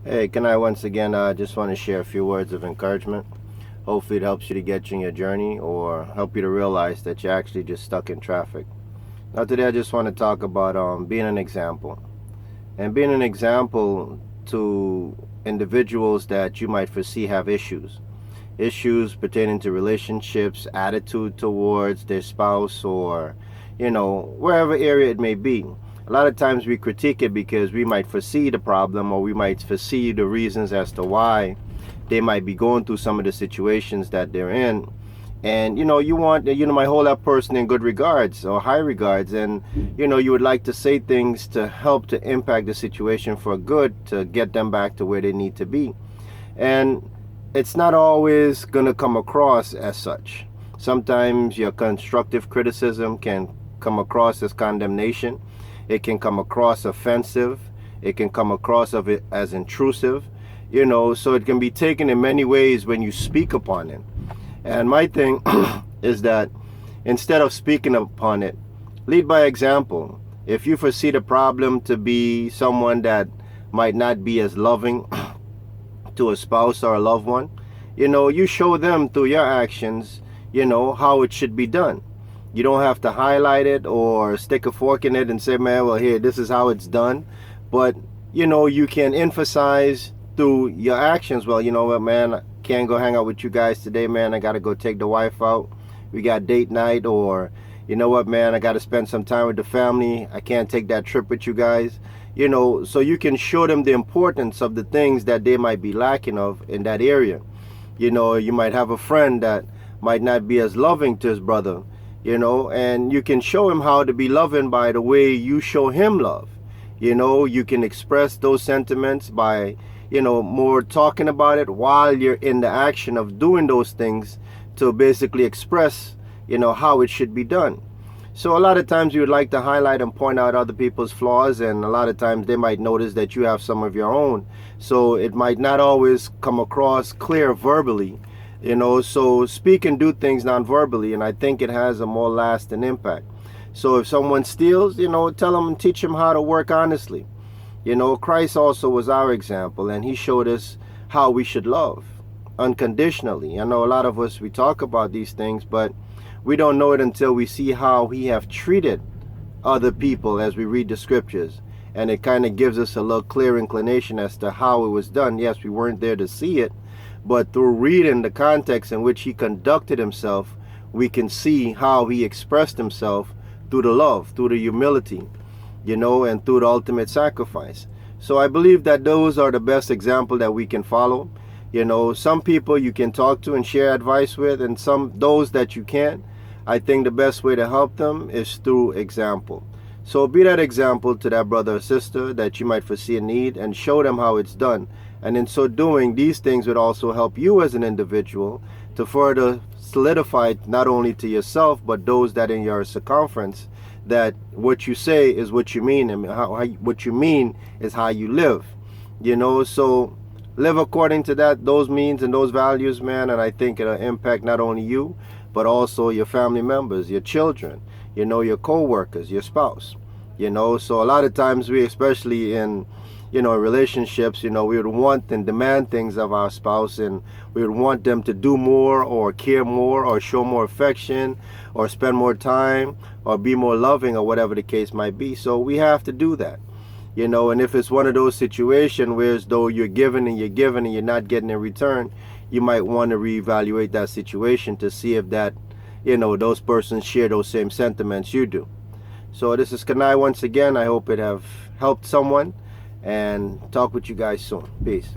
Hey, can I once again just want to share a few words of encouragement. Hopefully, it helps you to get you in your journey or help you to realize that you're actually just stuck in traffic. Now, today, I just want to talk about being an example and being an example to individuals that you might foresee have issues pertaining to relationships, attitude towards their spouse, or wherever area it may be. A lot of times we critique it because we might foresee the problem, or we might foresee the reasons as to why they might be going through some of the situations that they're in. And you want might hold that person in good regards or high regards, and you would like to say things to help to impact the situation for good, to get them back to where they need to be. And it's not always going to come across as such. Sometimes your constructive criticism can come across as condemnation. It can come across offensive. It can come across of it as intrusive. So it can be taken in many ways when you speak upon it. And my thing is that instead of speaking upon it, lead by example. If you foresee the problem to be someone that might not be as loving to a spouse or a loved one, you show them through your actions, how it should be done. You don't have to highlight it or stick a fork in it and say, man, well, here, this is how it's done. But, you can emphasize through your actions, well, you know what, man, I can't go hang out with you guys today, man. I got to go take the wife out. We got date night. Or, you know what, man, I got to spend some time with the family. I can't take that trip with you guys. So you can show them the importance of the things that they might be lacking of in that area. You might have a friend that might not be as loving to his brother, and you can show him how to be loving by the way you show him love. You can express those sentiments by, more talking about it while you're in the action of doing those things to basically express, how it should be done. So a lot of times you would like to highlight and point out other people's flaws, and a lot of times they might notice that you have some of your own. So it might not always come across clear verbally, so speak and do things non-verbally, and I think it has a more lasting impact. So if someone steals, tell them and teach them how to work honestly. Christ also was our example, and he showed us how we should love unconditionally. I know a lot of us, we talk about these things, but we don't know it until we see how he have treated other people as we read the scriptures. And it kind of gives us a little clear inclination as to how it was done. Yes, we weren't there to see it, but through reading the context in which he conducted himself, we can see how he expressed himself through the love, through the humility, and through the ultimate sacrifice. So I believe that those are the best example that we can follow. Some people you can talk to and share advice with, and those that you can't, I think the best way to help them is through example. So be that example to that brother or sister that you might foresee a need, and show them how it's done. And in so doing, these things would also help you as an individual to further solidify not only to yourself, but those that in your circumference, that what you say is what you mean, and what you mean is how you live. So live according to those means and those values, man, and I think it'll impact not only you, but also your family members, your children, your co-workers, your spouse. So a lot of times we, especially in relationships, we would want and demand things of our spouse, and we would want them to do more or care more or show more affection or spend more time or be more loving or whatever the case might be. So we have to do that. And if it's one of those situations where as though you're giving and you're not getting in return, you might want to reevaluate that situation to see if that, those persons share those same sentiments you do. So this is Kanai once again. I hope it have helped someone, and talk with you guys soon. Peace.